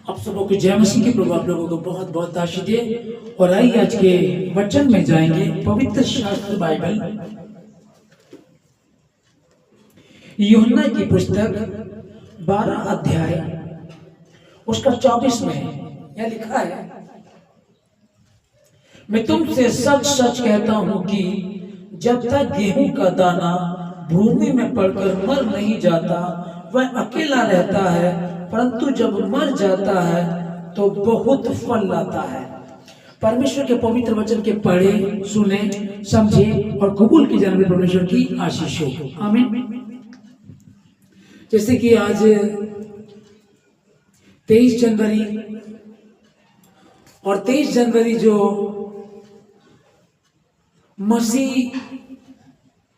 आप सबों को जय मसीह के प्रभु, आप लोगों को बहुत बहुत आशीष दे। और आइए आज के वचन में जाएंगे। पवित्र शास्त्र बाइबल यूहन्ना की पुस्तक 12 अध्याय उसका 24 में यह लिखा है, मैं तुमसे सच सच कहता हूं कि जब तक गेहूं का दाना भूमि में पड़कर मर नहीं जाता वह अकेला रहता है, परंतु जब मर जाता है तो बहुत फल लाता है। परमेश्वर के पवित्र वचन के पढ़े, सुने, समझे और कबूल की जाने में परमेश्वर की आशीष हो। आमीन। जैसे कि आज 23 जनवरी और 23 जनवरी जो मसीह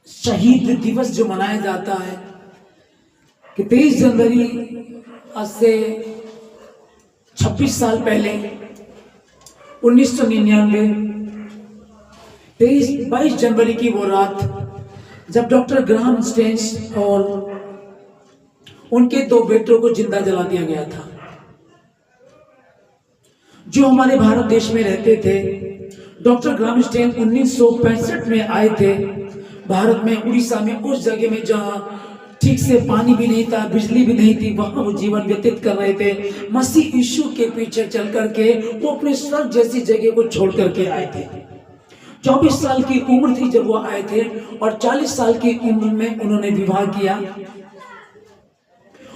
शहीद दिवस जो मनाया जाता है कि 23 जनवरी आज से 26 साल पहले 1999 22 जनवरी की वो रात जब डॉक्टर ग्राहम स्टेन्स और उनके 2 बेटों को जिंदा जला दिया गया था, जो हमारे भारत देश में रहते थे। डॉक्टर ग्राहम स्टेन 1965 में आए थे भारत में, उड़ीसा में, उस जगह में जहां ठीक से पानी भी नहीं था, बिजली भी नहीं थी, वहां वो जीवन व्यतीत कर रहे थे। मसीह यीशु के पीछे चल करके वो अपने स्वर्ग जैसी जगह को छोड़ करके आए थे। 24 साल की उम्र थी जब वो आए थे और 40 साल की उम्र में उन्होंने विवाह किया।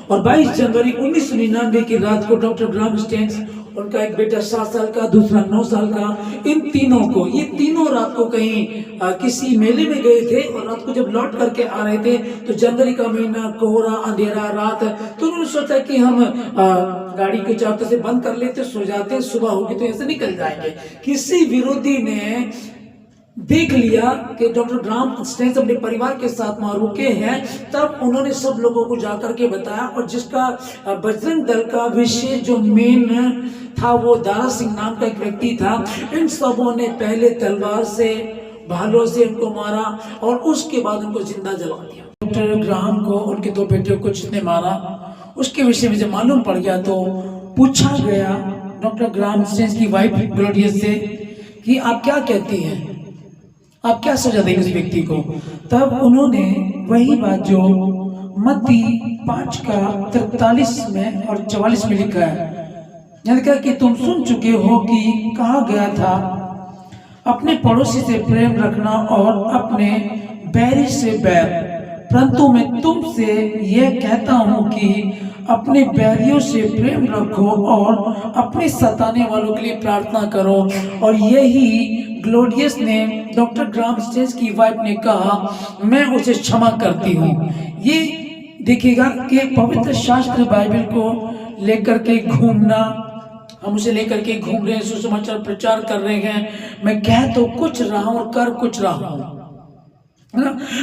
और 22 जनवरी 1999 की रात को डॉक्टर ग्राहम स्टेन्स, उनका एक बेटा 7 साल का, दूसरा 9 साल का, इन तीनों को, ये तीनों रात को कहीं किसी मेले में गए थे और रात को जब लौट करके आ रहे थे तो जनवरी का महीना, कोहरा, अंधेरा रात, तो उन्होंने सोचा कि हम गाड़ी को चारों से बंद कर लेते, सो जाते, सुबह होगी तो ऐसे निकल जाएंगे। किसी विरोधी ने देख लिया कि डॉक्टर ग्राहम स्टेन्स अपने परिवार के साथ वहां रुके हैं, तब उन्होंने सब लोगों को जाकर के बताया। और जिसका बजरंग दल का विशेष जो मेन था वो दारा सिंह नाम का एक व्यक्ति था। इन सबों ने पहले तलवार से, भालों से उनको मारा और उसके बाद उनको जिंदा जला दिया। डॉक्टर ग्राहम को, उनके 2 बेटियों को जिसने मारा उसके विषय में जब मालूम पड़ गया तो पूछा गया डॉक्टर ग्राहम स्टेन्स की वाइफ ग्लोरियस से कि आप क्या कहती हैं, आप क्या सजा देंगे उस व्यक्ति को। तब उन्होंने वही बात जो मत्ती 5 का 43 में और 44 में लिखा है, लिखा कि तुम सुन चुके हो कि कहा गया था, अपने पड़ोसी से प्रेम रखना और अपने बैरी से बैर, परंतु मैं तुमसे यह कहता हूं कि अपने बैरियों से प्रेम रखो और अपने सताने वालों के लिए प्रार्थना करो। और यही ग्लोरियस ने, डॉक्टर ग्राहम स्टेन्स की वाइफ ने कहा, मैं उसे क्षमा करती हूँ। ये देखिएगा कि पवित्र शास्त्र बाइबल को लेकर के घूमना, हम उसे लेकर के घूम रहे हैं, सुसमाचार प्रचार कर रहे हैं। मैं कह तो कुछ रहा हूं और कर कुछ रहा हूं,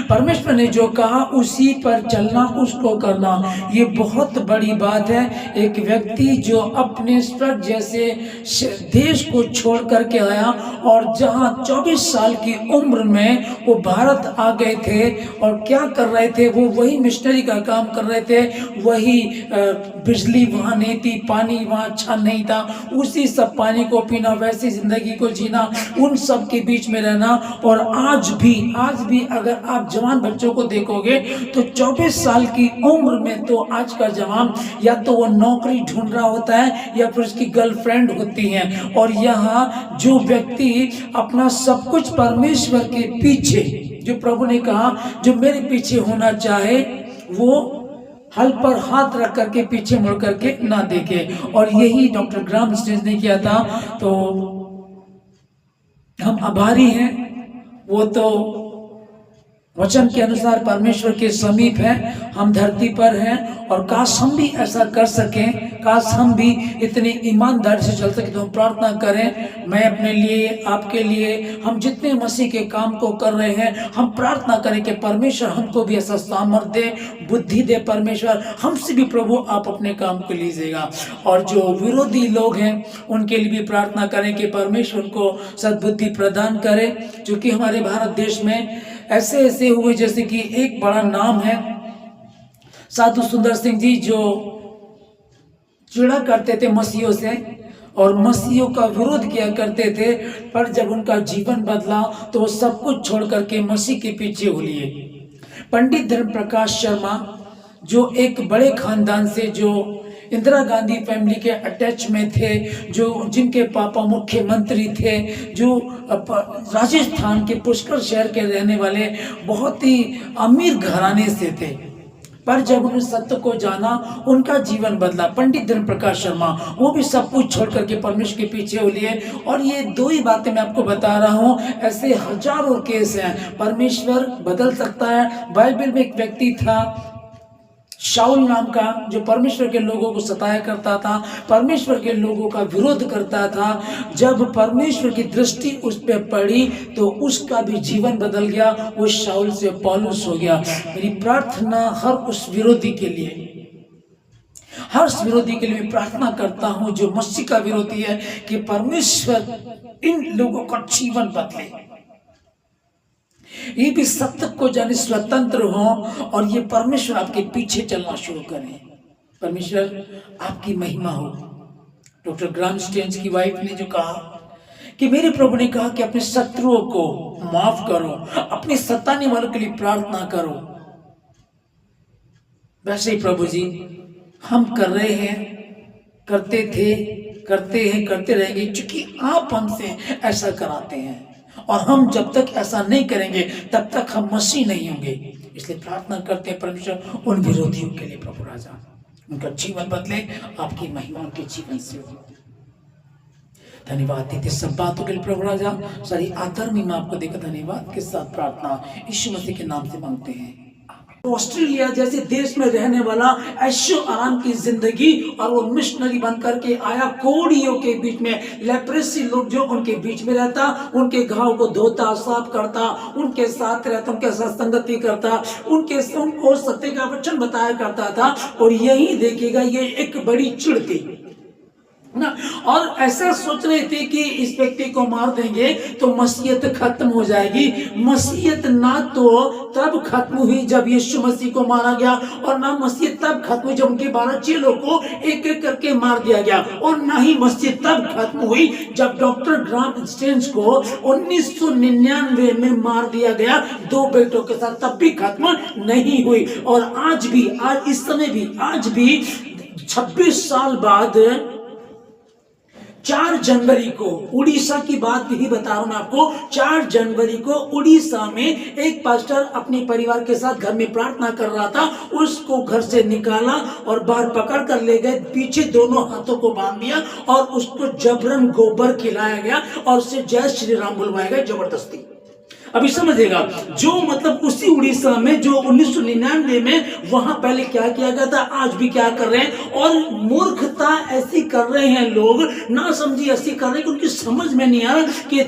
परमेश्वर ने जो कहा उसी पर चलना, उसको करना, ये बहुत बड़ी बात है। एक व्यक्ति जो अपने स्वर्ग जैसे देश को छोड़ करके आया और जहां 24 साल की उम्र में वो भारत आ गए थे और क्या कर रहे थे, वो वही मिशनरी का काम कर रहे थे। वही बिजली वहां नहीं थी, पानी वहां अच्छा नहीं था, उसी सब पानी को पीना, वैसी जिंदगी को जीना, उन सब के बीच में रहना। और आज भी अगर आप जवान बच्चों को देखोगे तो 24 साल की उम्र में तो आज का जवान या तो वो नौकरी ढूंढ रहा होता है या फिर उसकी गर्लफ्रेंड होती है। और यहाँ जो व्यक्ति अपना सब कुछ परमेश्वर के पीछे, जो प्रभु ने कहा जो मेरे पीछे होना चाहे वो हल पर हाथ रख करके पीछे मुड़ करके ना देखे। और यही डॉक्टर ग्राहम स्टेन्स ने किया था। तो हम आभारी हैं, वो तो वचन के अनुसार परमेश्वर के समीप है, हम धरती पर हैं। और काश हम भी ऐसा कर सकें, काश हम भी इतनी ईमानदारी से चल सके। तो हम प्रार्थना करें, मैं अपने लिए, आपके लिए, हम जितने मसीह के काम को कर रहे हैं, हम प्रार्थना करें कि परमेश्वर हमको भी ऐसा सामर्थ्य दे, बुद्धि दे। परमेश्वर हमसे भी प्रभु आप अपने काम को लीजिएगा। और जो विरोधी लोग हैं उनके लिए भी प्रार्थना करें कि परमेश्वर उनको सद्बुद्धि प्रदान करे। क्योंकि हमारे भारत देश में ऐसे ऐसे हुए, जैसे कि एक बड़ा नाम है साधु सुंदर सिंह जी, जो चिढ़ा करते थे मसीहों से और मसीहों का विरोध किया करते थे, पर जब उनका जीवन बदला तो वो सब कुछ छोड़ करके मसीह के पीछे हो लिए। पंडित धर्म प्रकाश शर्मा जो एक बड़े खानदान से, जो इंदिरा गांधी फैमिली के अटैच में थे, जो जिनके पापा मुख्यमंत्री थे, जो राजस्थान के पुष्कर शहर के रहने वाले बहुत ही अमीर घराने से थे, पर जब उन्होंने सत्य को जाना उनका जीवन बदला। पंडित धर्म प्रकाश शर्मा वो भी सब कुछ छोड़ करके परमेश्वर के पीछे हो लिए। और ये दो ही बातें मैं आपको बता रहा हूँ, ऐसे हजारों केस हैं। परमेश्वर बदल सकता है। बाइबल में एक व्यक्ति था शाऊल नाम का, जो परमेश्वर के लोगों को सताया करता था, परमेश्वर के लोगों का विरोध करता था। जब परमेश्वर की दृष्टि उस पर पड़ी तो उसका भी जीवन बदल गया, वो शाऊल से पौलुस हो गया। मेरी प्रार्थना हर उस विरोधी के लिए, हर उस विरोधी के लिए मैं प्रार्थना करता हूं जो मसीह का विरोधी है, कि परमेश्वर इन लोगों का जीवन बदले, ये भी सत्य को जाने स्वतंत्र हो और ये परमेश्वर आपके पीछे चलना शुरू करें। परमेश्वर आपकी महिमा हो। डॉक्टर ग्राहम स्टेन्स की वाइफ ने जो कहा कि मेरे प्रभु ने कहा कि अपने शत्रुओं को माफ करो, अपने सताने वालों के लिए प्रार्थना करो। वैसे ही प्रभु जी हम कर रहे हैं, करते थे, करते हैं, करते रहेंगे, क्योंकि आप हमसे ऐसा कराते हैं। और हम जब तक ऐसा नहीं करेंगे तब तक हम मसीह नहीं होंगे। इसलिए प्रार्थना करते हैं परमेश्वर उन विरोधियों के लिए, प्रभु राजा उनका जीवन बदले, आपकी महिमा उनके जीवन से हो। धन्यवाद देते सब बातों के लिए प्रभु राजा। सारी आदर में आपको देकर धन्यवाद के साथ प्रार्थना यीशु मसीह के नाम से मांगते हैं। ऑस्ट्रेलिया जैसे देश में रहने वाला ऐशो आराम की जिंदगी, और वो मिशनरी बन करके आया कोड़ियों के बीच में, लेप्रेसी लोग जो उनके बीच में रहता, उनके घाव को धोता, साफ करता, उनके साथ रहता, उनके साथ संगति करता, उनके उनको सत्य का वचन बताया करता था। और यही देखिएगा ये एक बड़ी चिढ़ थी ना, और ऐसा सोच रहे थे कि इस व्यक्ति को मार देंगे तो मसीहत खत्म हो जाएगी। मसीहत ना तो तब खत्म हुई जब यीशु मसीह को मारा गया, और ना मसीहत तब खत्म हुई जब उनके 12 चेलों को एक एक करके मार दिया गया, और ना ही मसीहत तब खत्म हुई जब डॉक्टर ग्राहम स्टेन्स को 1999 में मार दिया गया 2 बेटों के साथ, तब भी खत्म नहीं हुई। और आज भी, आज इस समय भी, आज भी 26 साल बाद 4 जनवरी को, उड़ीसा की बात ही बता रहा हूं मैं आपको, 4 जनवरी को उड़ीसा में एक पास्टर अपने परिवार के साथ घर में प्रार्थना कर रहा था। उसको घर से निकाला और बाहर पकड़ कर ले गए, पीछे दोनों हाथों को बांध दिया और उसको जबरन गोबर खिलाया गया और उसे जय श्री राम बुलवाया गया जबरदस्ती। अभी समझेगा, जो मतलब उसी उड़ीसा में जो 1999 में वहां पहले क्या किया गया था, आज भी क्या कर रहे हैं। और मूर्खता ऐसी कर रहे हैं लोग, ना समझी ऐसी कर रहे हैं कि उनकी समझ में नहीं आ रहा कि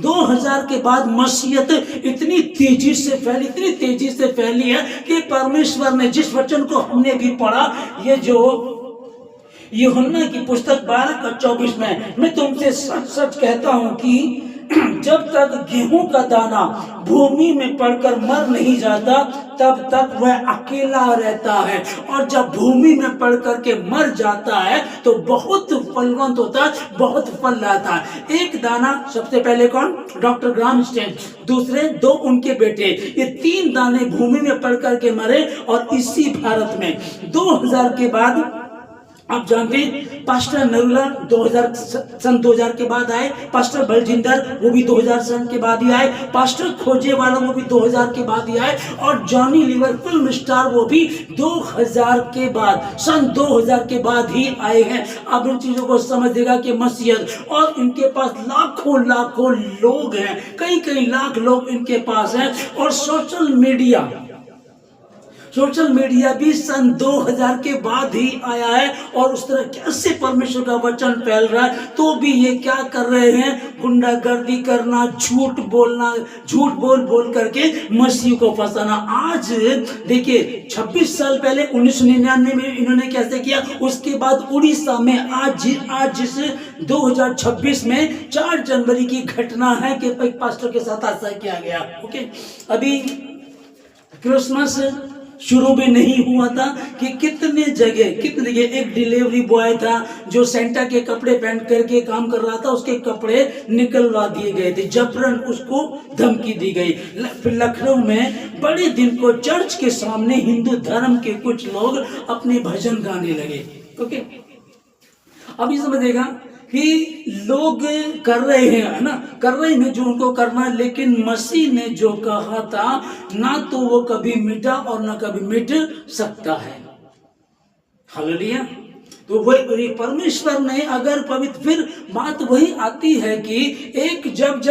2000 के बाद मसीहत इतनी तेजी से फैली, इतनी तेजी से फैली है कि परमेश्वर ने जिस वचन को हमने भी पढ़ा, ये जो यूहन्ना की पुस्तक 12:24 में, मैं तुमसे सच सच कहता हूं कि जब तक गेहूं का दाना भूमि में पड़कर मर नहीं जाता तब तक वह अकेला रहता है, और जब भूमि में पड़ करके मर जाता है तो बहुत फलवंत होता है, बहुत फल लाता है। एक दाना, सबसे पहले कौन? डॉक्टर ग्राहम स्टेन्स, दूसरे 2 उनके बेटे, ये 3 दाने भूमि में पड़ करके मरे। और इसी भारत में 2000 के बाद, आप जानते हैं पास्टर नरूला 2000 के बाद आए, पास्टर बलजिंदर वो भी 2000 सन के बाद ही आए, पास्टर खोजे वाला वो भी 2000 के बाद ही आए, और जॉनी लीवर फिल्म स्टार वो भी 2000 के बाद, सन 2000 के बाद ही आए हैं। अब इन चीजों को समझेगा कि मसीहत, और इनके पास लाखों लाखों लोग हैं, कई लाख लोग इनके पास हैं। और सोशल मीडिया भी सन 2000 के बाद ही आया है, और उस तरह कैसे परमेश्वर का वचन फैल रहा है, तो भी ये क्या कर रहे हैं? गुंडागर्दी करना, झूठ बोलना, झूठ बोल करके मसीह को फंसाना। आज देखिए 26 साल पहले 1999 में इन्होंने कैसे किया, उसके बाद उड़ीसा में आज जिस 2026 में 4 जनवरी की घटना है कि एक पास्टर के साथ ऐसा किया गया। ओके, अभी क्रिसमस शुरू में नहीं हुआ था कि कितने जगह एक डिलीवरी बॉय था जो सेंटा के कपड़े पहन करके काम कर रहा था, उसके कपड़े निकलवा दिए गए थे, जबरन उसको धमकी दी गई। फिर लखनऊ में बड़े दिन को चर्च के सामने हिंदू धर्म के कुछ लोग अपने भजन गाने लगे। ओके, अभी समझेगा कि लोग कर रहे हैं, है ना, कर रहे हैं जो उनको करना है, लेकिन मसीह ने जो कहा था ना तो वो कभी मिटा और ना कभी मिट सकता है। हालेलुया। तो वही परमेश्वर ने अगर पवित्र, फिर बात वही आती है कि एक जज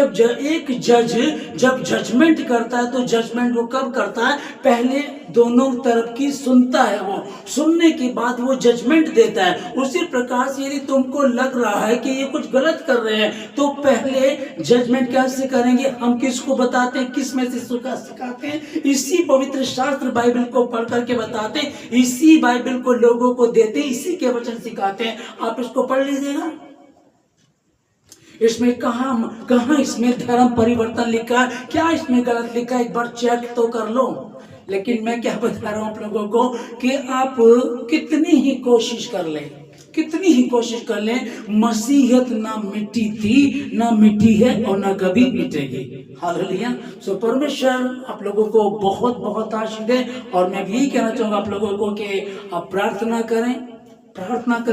जब जजमेंट करता है तो जजमेंट वो कब करता है, पहले दोनों तरफ की सुनता है, वो सुनने के बाद वो जजमेंट देता है। उसी प्रकार से यदि तुमको लग रहा है कि ये कुछ गलत कर रहे हैं तो पहले जजमेंट कैसे करेंगे, हम किसको बताते हैं, किस में से सिखाते हैं, इसी पवित्र शास्त्र बाइबल को पढ़ करके बताते हैं, इसी बाइबल को लोगों को देते, इसी के वचन सिखाते हैं। आप इसको पढ़ लीजिएगा, इसमें कहां इसमें धर्म परिवर्तन लिखा है, क्या इसमें गलत लिखा है, एक बार चेक तो कर लो। लेकिन मैं क्या बता रहा हूं आप लोगों को कि आप कितनी ही कोशिश कर लें, मसीहत ना मिटी थी, ना मिटी है और ना कभी मिटेगी। हालेलुया। सो परमेश्वर आप लोगों को बहुत बहुत आशीष दे। और मैं भी यही कहना चाहूंगा आप लोगों को कि आप प्रार्थना करें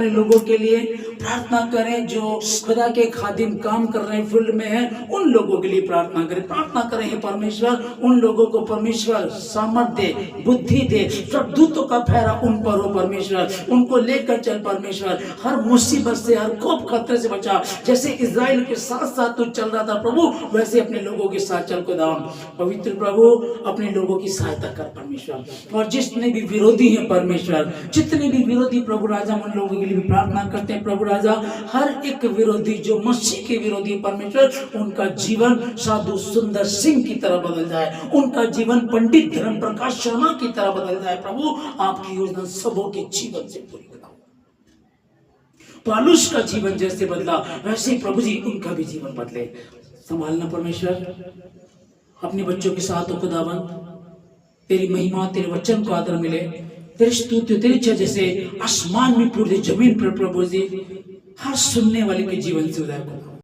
लोगों के लिए, प्रार्थना करें जो खुदा के खादिम काम कर रहे हैं, फील्ड में हैं, उन लोगों के लिए प्रार्थना करें हे परमेश्वर, उन लोगों को परमेश्वर सामर्थ दे, बुद्धि दे, सब दूतों का फेरा उन पर हो परमेश्वर, उनको लेकर चल परमेश्वर, हर मुसीबत से, हर खौफ खतरे से बचा। जैसे इजराइल के साथ साथ तू चल रहा था प्रभु, वैसे अपने लोगों के साथ चल खुदा। पवित्र प्रभु अपने लोगों की सहायता कर परमेश्वर, और जितने भी विरोधी हैं परमेश्वर, जितने भी विरोधी प्रभु राजा, हम उन लोगों के लिए भी प्रार्थना करते हैं प्रभु राजा, हर एक विरोधी जो मसीह के विरोधी परमेश्वर, उनका जीवन साधु सुंदर सिंह की तरह बदल जाए, उनका जीवन पंडित धर्म प्रकाश शर्मा की तरह बदल जाए। प्रभु आपकी योजना सबों के जीवन से पूरी कराओ। पालूस का जीवन जैसे बदला वैसे प्रभु जी उनका भी जीवन बदले। संभालना परमेश्वर, अपने बच्चों के साथ हो खुदावंद, तेरी महिमा, तेरे वचन को आदर मिले, तेरी स्तुति, तेरी इच्छा जैसे आसमान में पूरी जमीन पर प्रभु जी हर सुनने वाले के जीवन से उदय करो।